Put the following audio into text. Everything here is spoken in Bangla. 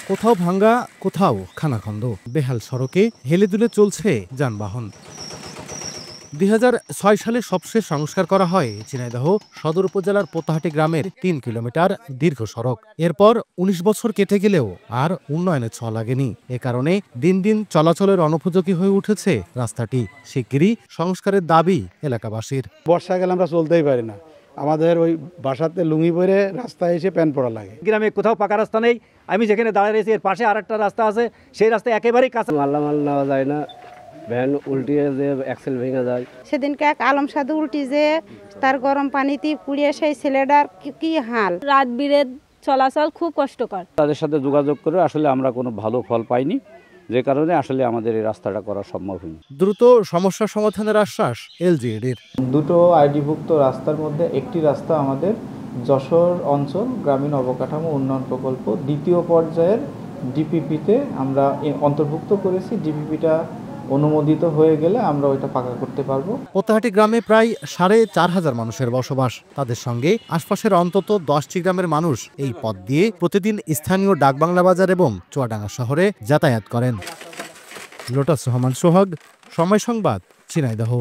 কোথাও ভাঙ্গা, কোথাও খানাখন্দ, বেহাল সড়কে হেলে দুলে চলছে যানবাহন। ২০০৬ সালে সবশেষ সংস্কার করা হয় ঝিনাইদহ সদর উপজেলার পোতাহাটি গ্রামের ৩ কিলোমিটার দীর্ঘ সড়ক। এরপর ১৯ বছর কেটে গেলেও আর উন্নয়নের ছোঁয়া লাগেনি। এ কারণে দিন দিন চলাচলের অনুপযোগী হয়ে উঠেছে রাস্তাটি। শিগগিরই সংস্কারের দাবি এলাকাবাসীর। বর্ষাকালে আমরা চলতেই পারি না, আমাদের ওই বাসাতে লুঙ্গি পরে রাস্তায় এসে প্যান্ট পরা লাগে। গ্রামে কোথাও পাকা রাস্তা নেই। আমি যেখানে দাঁড়িয়ে রয়েছি এর পাশে আরেকটা রাস্তা আছে, সেই রাস্তা একেবারেই কাছে। মালামাল নেওয়া যায় না, ভ্যান উল্টিয়ে যে অ্যাক্সেল ভেঙে যায়। সেদিনকে এক আলম সাধু উল্টি যে তার গরম পানিতে পুড়িয়ে সেই ছেলেটার কি হাল। রাত বিরেত চলাচল খুব কষ্টকর। তাদের সাথে যোগাযোগ করে আসলে আমরা কোনো ভালো ফল পাইনি, যে কারণে আসলে আমাদের এই রাস্তাটা করা সম্ভব হয়নি। দ্রুত সমস্যা সমাধানের আশ্বাস এলজিইডির। দুটো আইডিভুক্ত রাস্তার মধ্যে একটি রাস্তা আমাদের যশোর অঞ্চল গ্রামীণ অবকাঠামো উন্নয়ন প্রকল্প দ্বিতীয় পর্যায়ের ডিপিপিতে আমরা অন্তর্ভুক্ত করেছি। ডিপিপিটা অনুমোদিত হয়ে গেলে আমরা ওইটা পাকা করতে পারবো। পোতাহাটি গ্রামে প্রায় ৪,৫০০ মানুষের বসবাস। তাদের সঙ্গে আশপাশের অন্তত ১০টি গ্রামের মানুষ এই পথ দিয়ে প্রতিদিন স্থানীয় ডাকবাংলা বাজার এবং চুয়াডাঙ্গা শহরে যাতায়াত করেন। লোটাস রহমান সোহাগ, সময় সংবাদ, ঝিনাইদহ।